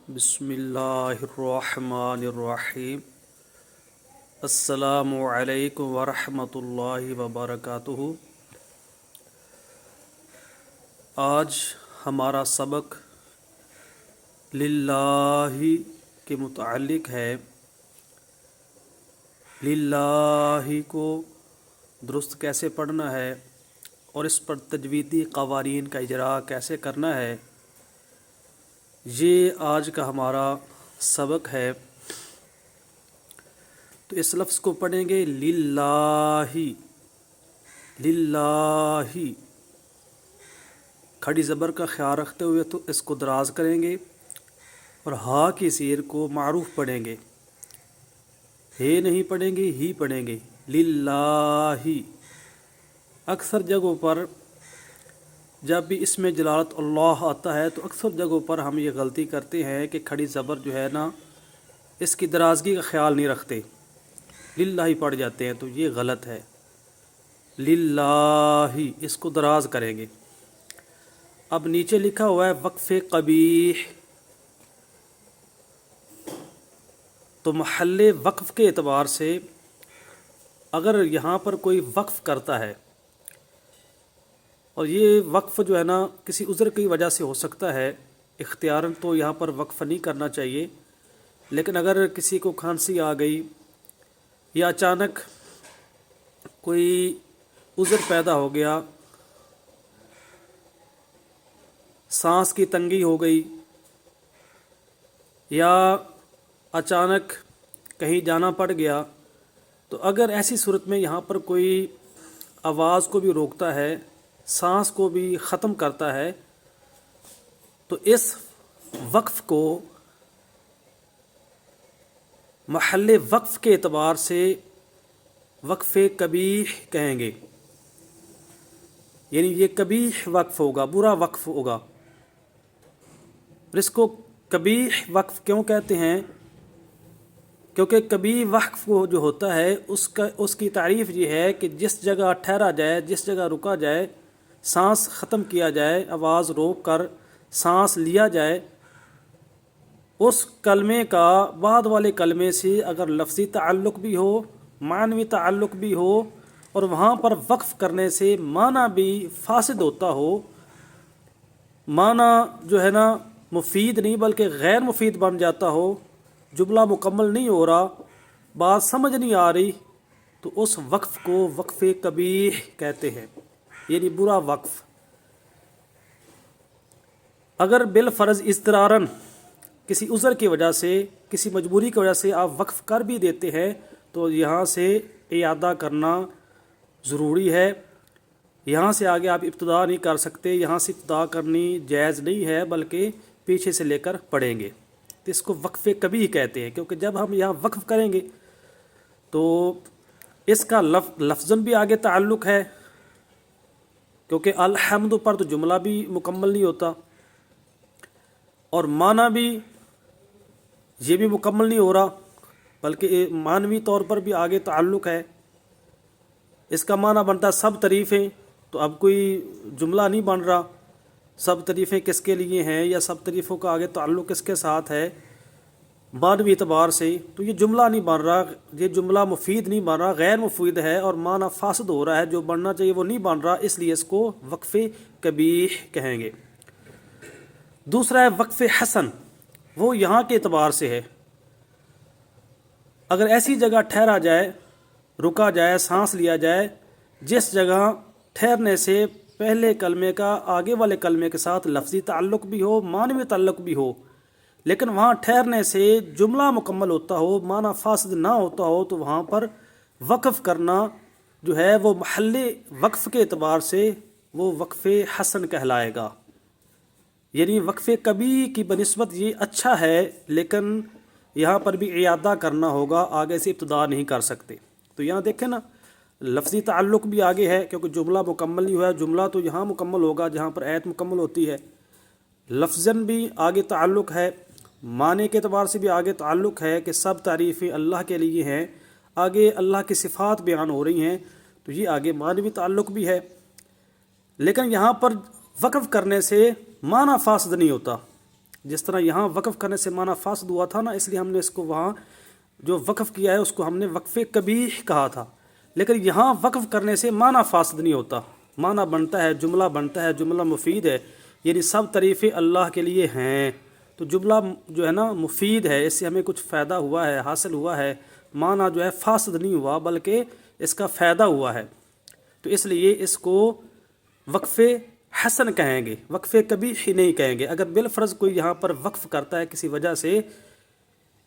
बिस्मिल्लाहिर्रहमानिर्रहीम। अस्सलामु अलैकुम वरहमतुल्लाहि वबरकातुहू। आज हमारा सबक लिल्लाही के मुताल्लिक़ है। लिल्लाही को दुरुस्त कैसे पढ़ना है और इस पर तजवीदी क़वानीन का इजरा कैसे करना है, ये आज का हमारा सबक है। तो इस लफ्ज़ को पढ़ेंगे लिल्लाही। लिल्लाही खड़ी ज़बर का ख्याल रखते हुए तो इसको दराज करेंगे और हा की ज़ेर को मारूफ पढ़ेंगे। हे नहीं पढ़ेंगे, ही पढ़ेंगे। लिल्लाही। अक्सर जगहों पर जब भी इसमें जलालत अल्लाह आता है तो अक्सर जगहों पर हम ये गलती करते हैं कि खड़ी ज़बर जो है ना, इसकी दराजगी का ख्याल नहीं रखते, लिल्लाही पढ़ जाते हैं, तो ये गलत है। लिल्लाही इसको दराज करेंगे। अब नीचे लिखा हुआ है वक्फ़े क़बीह, तो महल्ले वक्फ़ के एतबार से अगर यहाँ पर कोई वक्फ़ करता है और ये वक्फ़ जो है ना किसी उज़र की वजह से हो सकता है, इख्तियारन तो यहाँ पर वक्फ़ नहीं करना चाहिए, लेकिन अगर किसी को खांसी आ गई या अचानक कोई उज़र पैदा हो गया, सांस की तंगी हो गई या अचानक कहीं जाना पड़ गया, तो अगर ऐसी सूरत में यहाँ पर कोई आवाज़ को भी रोकता है, सांस को भी ख़त्म करता है, तो इस वक्फ़ को महल्ले वक्फ़ के एतबार से वक्फ़े कबीह कहेंगे। यानी ये कबीह वक्फ़ होगा, बुरा वक्फ़ होगा। और इसको कबीह वक्फ़ क्यों कहते हैं? क्योंकि कबीह वक्फ़ जो होता है उसकी तारीफ़ ये है कि जिस जगह ठहरा जाए, जिस जगह रुका जाए, सांस ख़त्म किया जाए, आवाज़ रोक कर सांस लिया जाए, उस कलमे का बाद वाले कलमे से अगर लफ्ज़ी ताल्लुक़ भी हो, मानवी ताल्लुक़ भी हो, और वहाँ पर वक्फ़ करने से माना भी फासिद होता हो, माना जो है ना मुफीद नहीं बल्कि गैर मुफीद बन जाता हो, जुमला मुकम्मल नहीं हो रहा, बात समझ नहीं आ रही, तो उस वक्फ़ को वक्फ़े कबीह कहते हैं, यानी बुरा वक्फ़। अगर बिल फ़र्ज़ इज़्तिरारन किसी उज़र की वजह से, किसी मजबूरी की वजह से आप वक्फ़ कर भी देते हैं, तो यहाँ से इयादा करना ज़रूरी है। यहाँ से आगे आप इब्तिदा नहीं कर सकते, यहाँ से इब्तिदा करनी जायज़ नहीं है, बल्कि पीछे से लेकर पढ़ेंगे। तो इसको वक्फ़े कबीह कहते हैं, क्योंकि जब हम यहाँ वक्फ़ करेंगे तो इसका लफ्ज़न भी आगे ताल्लुक़ है, क्योंकि अलहम्दु पर तो जुमला भी मुकम्मल नहीं होता, और माना भी ये भी मुकम्मल नहीं हो रहा, बल्कि मानवी तौर पर भी आगे ताल्लुक़ है। इसका माना बनता है सब तारीफ़ें, तो अब कोई जुमला नहीं बन रहा, सब तारीफ़ें किसके लिए हैं या सब तारीफ़ों का आगे ताल्लुक़ किसके साथ है मानवी एतबार से, तो ये जुमला नहीं बन रहा, ये जुमला मुफीद नहीं बन रहा, गैर मुफीद है और माना फासिद हो रहा है, जो बनना चाहिए वो नहीं बन रहा, इसलिए इसको वक्फ़े कबीह कहेंगे। दूसरा है वक्फ़े हसन, वो यहाँ के एतबार से है। अगर ऐसी जगह ठहरा जाए, रुका जाए, सांस लिया जाए, जिस जगह ठहरने से पहले कलमे का आगे वाले कलमे के साथ लफ्ज़ी ताल्लुक़ भी हो, मानवी ताल्लुक़ भी हो, लेकिन वहाँ ठहरने से जुमला मुकम्मल होता हो, माना फासिद ना होता हो, तो वहाँ पर वक्फ़ करना जो है वो महल्ले वक्फ़ के एतबार से वो वक्फ़े हसन कहलाएगा। यानी वक्फ़े कबीह की बनिस्बत ये अच्छा है, लेकिन यहाँ पर भी इयादा करना होगा, आगे से इब्तिदा नहीं कर सकते। तो यहाँ देखें ना, लफ्ज़ी ताल्लुक़ भी आगे है, क्योंकि जुमला मुकम्मल नहीं हुआ है। जुमला तो यहाँ मुकम्मल होगा जहाँ पर आयत मुकम्मल होती है। लफ्ज़न भी आगे ताल्लुक़ है, माने के एतबार से भी आगे ताल्लुक़ है कि सब तारीफ़ें अल्लाह के लिए हैं, आगे अल्लाह की सिफ़ात बयान हो रही हैं, तो ये आगे मानवी ताल्लुक़ भी है। लेकिन यहाँ पर वक्फ़ करने से माना फासद नहीं होता, जिस तरह यहाँ वक्फ करने से माना फासद हुआ था ना, इसलिए हमने इसको वहाँ जो वक्फ किया है उसको हमने वक्फ़े कबीह कहा था। लेकिन यहाँ वक्फ करने से माना फासद नहीं होता, माना बनता है, जुमला बनता है, जुमला मुफीद है, यानी सब तारीफ़ें अल्लाह के लिए हैं। तो जुमला जो है ना मुफीद है, इससे हमें कुछ फ़ायदा हुआ है, हासिल हुआ है, माना जो है फासद नहीं हुआ बल्कि इसका फ़ायदा हुआ है। तो इसलिए इसको वक्फ़े हसन कहेंगे, वक्फ़े कबीह ही नहीं कहेंगे। अगर बिलफ़र्ज़ कोई यहाँ पर वक्फ़ करता है किसी वजह से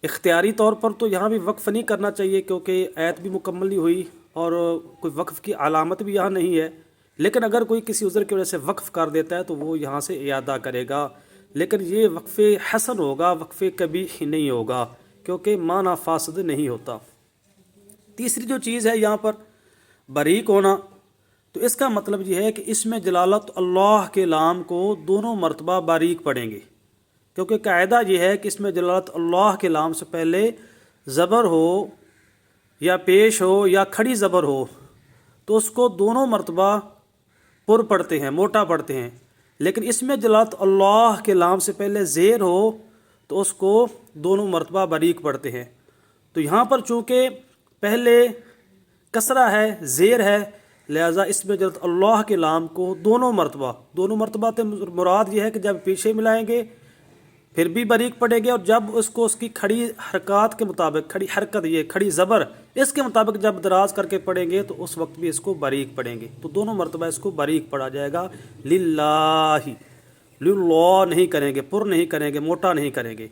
इख्तियारी तौर पर, तो यहाँ भी वक्फ़ नहीं करना चाहिए, क्योंकि आयत भी मुकम्मल नहीं हुई और कोई वक्फ़ की अलामत भी यहाँ नहीं है। लेकिन अगर कोई किसी उज़र की वजह से वक्फ़ कर देता है तो वो यहाँ से इयादा करेगा, लेकिन ये वक्फ़े हसन होगा, वक्फ़े कबीह ही नहीं होगा, क्योंकि माना फासद नहीं होता। तीसरी जो चीज़ है यहाँ पर बरीक होना, तो इसका मतलब ये है कि इसमें जलालत अल्लाह के नाम को दोनों मरतबा बारीक पढ़ेंगे, क्योंकि कायदा ये है कि इसमें जलालत अल्लाह के नाम से पहले ज़बर हो या पेश हो या खड़ी ज़बर हो तो उसको दोनों मरतबा पुर पढ़ते हैं, मोटा पढ़ते हैं। लेकिन इसमें जलालत अल्लाह के नाम से पहले ज़ेर हो तो उसको दोनों मरतबा बारीक पढ़ते हैं। तो यहाँ पर चूँकि पहले कसरा है, ज़ेर है, लिहाजा इसमें जलालत अल्लाह के नाम को दोनों मरतबा तो मुराद ये है कि जब पीछे मिलाएंगे फिर भी बारीक पढ़ेंगे, और जब उसको उसकी खड़ी हरकत के मुताबिक, खड़ी हरकत ये खड़ी ज़बर इसके मुताबिक जब दराज करके पढ़ेंगे तो उस वक्त भी इसको बारीक पढ़ेंगे। तो दोनों मरतबा इसको बारीक पढ़ा जाएगा। लिल्लाही, लिल्लाह नहीं करेंगे, पुर नहीं करेंगे, मोटा नहीं करेंगे।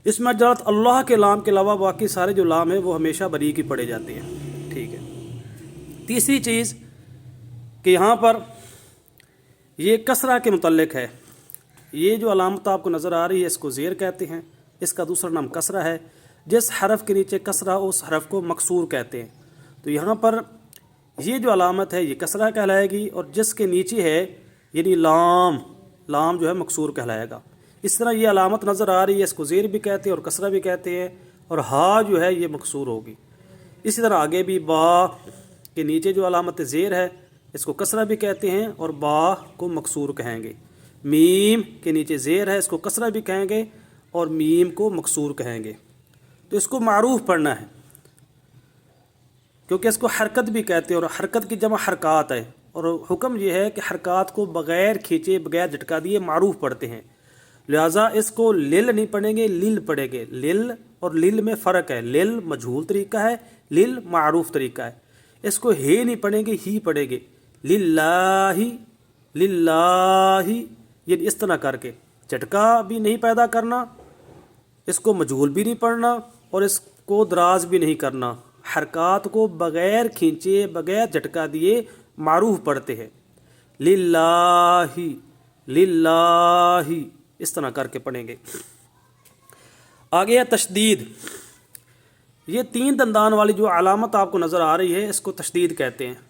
इसमें जलालत अल्लाह के नाम के अलावा बाकी सारे जो नाम है वो हमेशा बारीक ही पढ़े जाते हैं। ठीक है। तीसरी चीज़ कि यहाँ पर ये कसरा के मुतल्लिक है। ये जो अलामत आपको नज़र आ रही है इसको ज़ेर कहते हैं, इसका दूसरा नाम कसरा है। जिस हरफ के नीचे कसरा उस हरफ को मकसूर कहते हैं। तो यहाँ पर ये जो अलामत है ये कसरा कहलाएगी, और जिसके नीचे है यानी लाम, लाम जो है मकसूर कहलाएगा। इस तरह ये अलामत नज़र आ रही है, इसको ज़ेर भी कहते हैं और कसरा भी कहते हैं, और हा जो है ये मकसूर होगी। इसी तरह आगे भी बा के नीचे जो अलामत ज़ेर है इसको कसरा भी कहते हैं और बा को मकसूर कहेंगे। मीम के नीचे ज़ेर है, इसको कसरा भी कहेंगे और मीम को मकसूर कहेंगे। तो इसको मारूफ पढ़ना है, क्योंकि इसको हरकत भी कहते हैं, और हरकत की जमा हरकात है, और हुक्म ये है कि हरकात को बग़ैर खींचे, बग़ैर झटका दिए मारूफ पढ़ते हैं। लिहाजा इसको लिल नहीं पढ़ेंगे, लिल पढ़ेंगे। लिल और लिल में फ़र्क है, लिल मजहूल तरीका है, लिल मारूफ तरीका है। इसको हे नहीं पढ़ेंगे, ही पढ़ेंगे। लिल्लाही, लिल्लाही, ये इस तरह करके झटका भी नहीं पैदा करना, इसको मजहूल भी नहीं पढ़ना और इसको दराज भी नहीं करना। हरकात को बग़ैर खींचे, बग़ैर झटका दिए मारूफ पढ़ते हैं। लिल्लाही, लिल्लाही, इस तरह करके पढ़ेंगे। आगे है तशदीद। ये 3 दंदान वाली जो अलामत आपको नज़र आ रही है इसको तशदीद कहते हैं।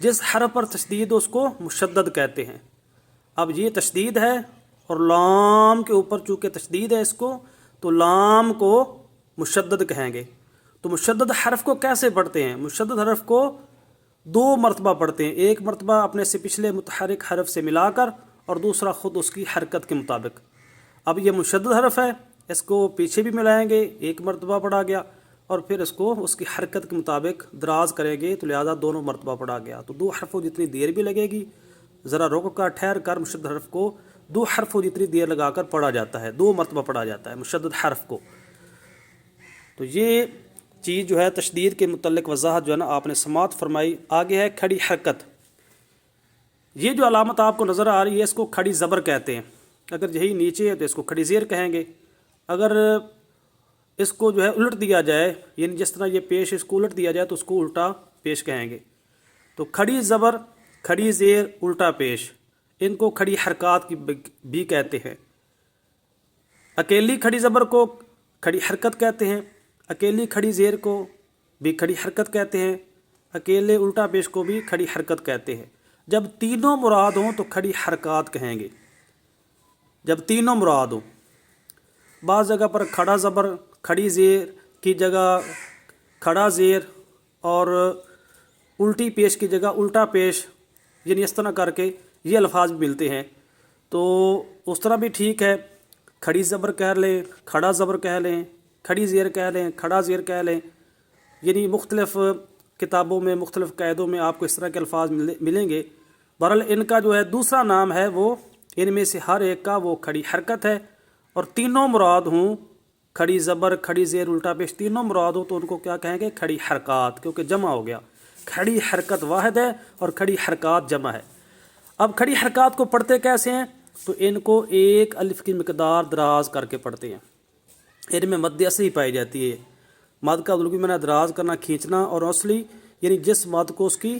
जिस हरफ पर तशदीद उसको मुशद्दद कहते हैं। अब ये तशदीद है और लाम के ऊपर चूँकि तशदीद है इसको, तो लाम को मुशद्दद कहेंगे। तो मुशद्दद हरफ को कैसे पढ़ते हैं? मुशद्दद हरफ को 2 मरतबा पढ़ते हैं। एक मरतबा अपने से पिछले मुतहरिक हरफ से मिलाकर और दूसरा ख़ुद उसकी हरकत के मुताबिक। अब ये मुशद्दद हरफ है, इसको पीछे भी मिलाएंगे, 1 मरतबा पढ़ा गया, और फिर इसको उसकी हरकत के मुताबिक दराज करेंगे तो लिहाजा दोनों मरतबा पढ़ा गया। तो 2 हरफों जितनी देर भी लगेगी, ज़रा रुक कर ठहर कर मुशद्दद हरफ को 2 हरफों जितनी देर लगाकर पढ़ा जाता है, 2 मरतबा पढ़ा जाता है मुशद्दद हरफ को। तो ये चीज़ जो है तशदीद के मुतल्लिक वजाहत जो है ना आपने समात फरमाई। आगे है खड़ी हरकत। ये जो अलामत आपको नज़र आ रही है इसको खड़ी ज़बर कहते हैं। अगर यही नीचे है तो इसको खड़ी ज़ेर कहेंगे। अगर इसको जो है उलट दिया जाए, यानी जिस तरह ये पेश इसको उलट दिया जाए तो उसको उल्टा पेश कहेंगे। तो खड़ी ज़बर, खड़ी ज़ेर, उल्टा पेश, इनको खड़ी हरकत की भी कहते हैं। अकेली खड़ी ज़बर को खड़ी हरकत कहते हैं, अकेली खड़ी ज़ेर को भी खड़ी हरकत कहते हैं, अकेले उल्टा पेश को भी खड़ी हरकत कहते हैं। जब तीनों मुराद हों तो खड़ी हरकत कहेंगे। जब तीनों मुराद हों, बाज़ जगह पर खड़ा ज़बर खड़ी ज़ेर की जगह खड़ा ज़ेर और उल्टी पेश की जगह उल्टा पेश, यानी इस तरह करके ये अल्फाज भी मिलते हैं। तो उस तरह भी ठीक है। کھڑی زبر کہہ لیں، کھڑا زبر کہہ لیں، کھڑی زیر کہہ لیں، کھڑا زیر کہہ لیں، یعنی مختلف کتابوں میں مختلف قاعدوں میں آپ کو اس طرح کے الفاظ ملیں گے۔ بہرحال ان کا جو ہے دوسرا نام ہے وہ ان میں سے ہر ایک کا وہ کھڑی حرکت ہے، اور تینوں مراد ہوں، کھڑی زبر، کھڑی زیر، الٹا پیش، تینوں مراد ہو تو ان کو کیا کہیں گے؟ کھڑی حرکات، کیونکہ جمع ہو گیا۔ کھڑی حرکت واحد ہے اور کھڑی حرکات جمع ہے۔ اب کھڑی حرکات کو پڑھتے کیسے ہیں؟ تو ان کو ایک الف کی مقدار دراز کر کے پڑھتے ہیں۔ ان میں مد اصلی پائی جاتی ہے۔ مد کا لغوی معنی دراز کرنا، کھینچنا، اور اصلی یعنی جس مد کو اس کی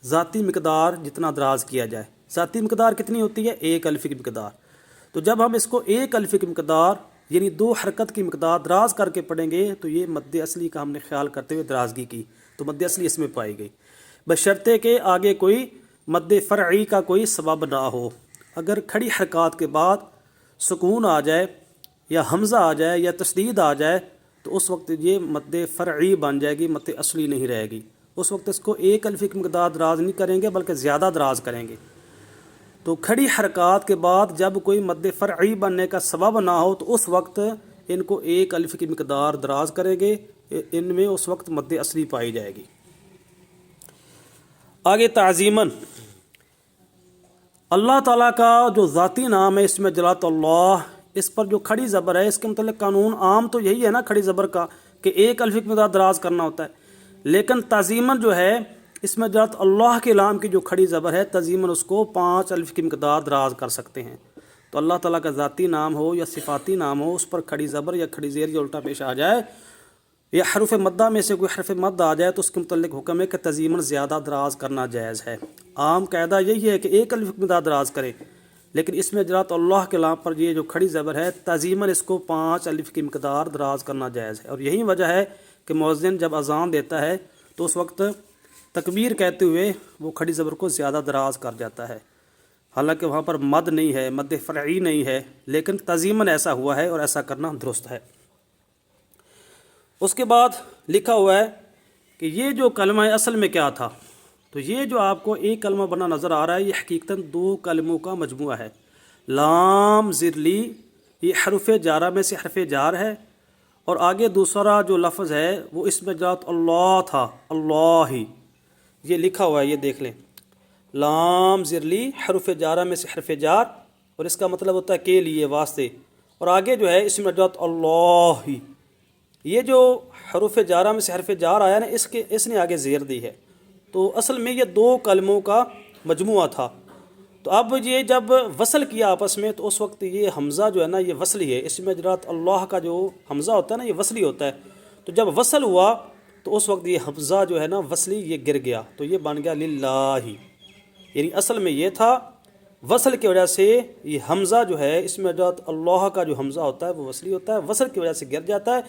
ذاتی مقدار جتنا دراز کیا جائے۔ ذاتی مقدار کتنی ہوتی ہے؟ ایک الف کی مقدار۔ تو جب ہم اس کو ایک الف کی مقدار یعنی 2 حرکت کی مقدار دراز کر کے پڑھیں گے تو یہ مد اصلی کا ہم نے خیال کرتے ہوئے درازگی کی، تو مد اصلی اس میں پائی گئی، بشرطے کہ آگے کوئی مد فرعی کا کوئی سبب نہ ہو۔ اگر کھڑی حرکات کے بعد سکون آ جائے یا حمزہ آ جائے یا تشدید آ جائے تو اس وقت یہ مد فرعی بن جائے گی، مد اصلی نہیں رہے گی۔ اس وقت اس کو ایک الف کی مقدار دراز نہیں کریں گے بلکہ زیادہ دراز کریں گے۔ تو کھڑی حرکات کے بعد جب کوئی مد فرعی بننے کا سبب نہ ہو تو اس وقت ان کو ایک الف کی مقدار دراز کریں گے، ان میں اس وقت مد اصلی پائی جائے گی۔ آگے تعظیماً، اللہ تعالیٰ کا جو ذاتی نام ہے اس میں جلالت اللہ، اس پر جو کھڑی زبر ہے اس کے متعلق قانون عام تو یہی ہے نا کھڑی زبر کا کہ ایک الف کی مقدار دراز کرنا ہوتا ہے، لیکن تعظیماً جو ہے اس میں جلالت اللہ کے نام کی جو کھڑی زبر ہے تعظیماً اس کو 5 الف کی مقدار دراز کر سکتے ہیں۔ تو اللہ تعالیٰ کا ذاتی نام ہو یا صفاتی نام ہو اس پر کھڑی زبر یا کھڑی زیر یا الٹا پیش آ جائے یا حرف مدہ میں سے کوئی حرف مد آ جائے تو اس کے متعلق حکم ہے کہ تعظیماً زیادہ دراز کرنا جائز ہے۔ عام قاعدہ یہی ہے کہ ایک الف کی مقدار دراز کریں، لیکن اس میں جلالت اللہ کے نام پر یہ جو کھڑی زبر ہے تعظیماً اس کو 5 الف کی مقدار دراز کرنا جائز ہے۔ اور یہی وجہ ہے کہ مؤذن جب اذان دیتا ہے تو اس وقت تکبیر کہتے ہوئے وہ کھڑی زبر کو زیادہ دراز کر جاتا ہے، حالانکہ وہاں پر مد نہیں ہے، مد فرعی نہیں ہے، لیکن تعظیماً ایسا ہوا ہے اور ایسا کرنا درست ہے۔ اس کے بعد لکھا ہوا ہے کہ یہ جو کلمہ ہے اصل میں کیا تھا؟ تو یہ جو آپ کو ایک کلمہ بنا نظر آ رہا ہے یہ حقیقتاً 2 کلموں کا مجموعہ ہے۔ لام زر لی یہ حرف جارہ میں سے حرف جار ہے، اور آگے دوسرا جو لفظ ہے وہ اس میں جلالت اللہ تھا، اللہ ہی، یہ لکھا ہوا ہے، یہ دیکھ لیں، لام زر لی حرف جارہ میں سے حرف جار، اور اس کا مطلب ہوتا ہے کے لیے، واسطے، اور آگے جو ہے اس میں جلالت اللہ ہی، یہ جو حرف جارہ میں سے حرف جار آیا نا اس نے آگے زیر دی ہے، تو اصل میں یہ 2 کلموں کا مجموعہ تھا۔ تو اب یہ جب وصل کیا آپس میں تو اس وقت یہ حمزہ جو ہے نا یہ وصلی ہے، اس میں جلالت اللہ کا جو حمزہ ہوتا ہے نا یہ وصلی ہوتا ہے، تو جب وصل ہوا تو اس وقت یہ حمزہ جو ہے نا وصلی یہ گر گیا، تو یہ بن گیا للہ، یعنی اصل میں یہ تھا وصل کی وجہ سے یہ حمزہ جو ہے اس میں جلالت اللہ کا جو حمزہ ہوتا ہے وہ وصلی ہوتا ہے، وصل کی وجہ سے گر جاتا ہے۔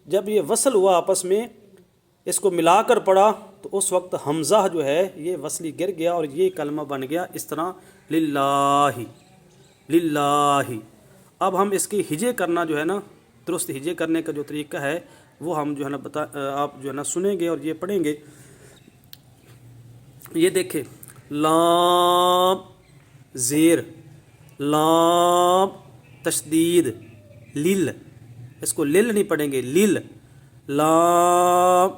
جب یہ وصل ہوا آپس میں اس کو ملا کر پڑھا تو اس وقت حمزہ جو ہے یہ وصلی گر گیا اور یہ کلمہ بن گیا اس طرح للہ، للہ۔ اب ہم اس کی ہجے کرنا جو ہے نا درست ہجے کرنے کا جو طریقہ ہے وہ ہم جو ہے نا آپ جو ہے نا سنیں گے اور یہ پڑھیں گے۔ یہ دیکھیں، لام زیر، لام تشدید، لل، اس کو لل نہیں پڑھیں گے، لل، لام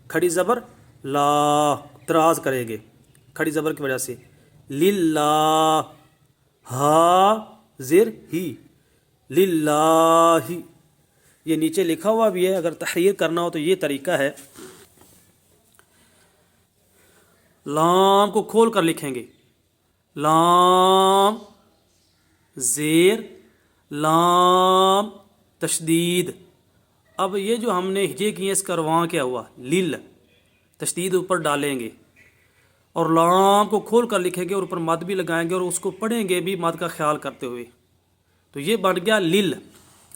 کھڑی زبر، لا دراز کریں گے کھڑی زبر کی وجہ سے، للہ، ہا زر ہی، للہ، یہ نیچے لکھا ہوا بھی ہے، اگر تحریر کرنا ہو تو یہ طریقہ ہے، لام کو کھول کر لکھیں گے، لام زیر، لام تشدید۔ اب یہ جو ہم نے ہجے کی ہیں اس کا رواں کیا ہوا؟ لل، تشدید اوپر ڈالیں گے اور لام کو کھول کر لکھیں گے اور اوپر مد بھی لگائیں گے اور اس کو پڑھیں گے بھی مد کا خیال کرتے ہوئے، تو یہ بن گیا لل۔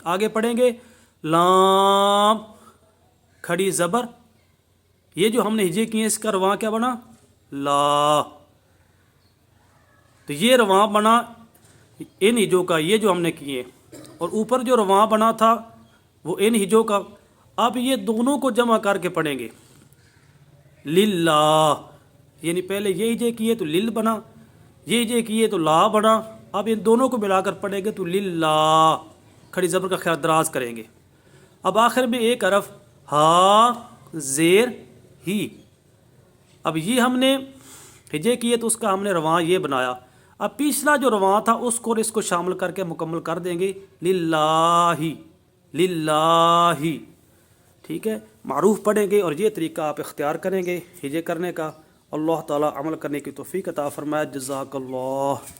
آگے پڑھیں گے لام کھڑی زبر، یہ جو ہم نے ہجے کی ہیں اس کا رواں کیا بنا؟ لا، تو یہ رواں بنا ان ہجوں کا، یہ جو ہم نے کیے، اور اوپر جو رواں بنا تھا وہ ان ہجوں کا۔ اب یہ دونوں کو جمع کر کے پڑھیں گے، للہ، یعنی پہلے یہ ہجے کیے تو لل بنا، یہ ہجے کیے تو لا بنا، اب ان دونوں کو ملا کر پڑھیں گے تو للہ، کھڑی زبر کا خیال دراز کریں گے. اب آخر میں ایک حرف ہا زیر ہی. اب یہ ہم نے ہجے کیے تو اس کا ہم نے رواں یہ بنایا. اب پچھلا جو رواں تھا اس کو اور اس کو شامل کر کے مکمل کر دیں گے للہ للہ. ٹھیک ہے، معروف پڑھیں گے اور یہ طریقہ آپ اختیار کریں گے ہجے کرنے کا. اللہ تعالیٰ عمل کرنے کی توفیق عطا فرمائے. جزاک اللہ.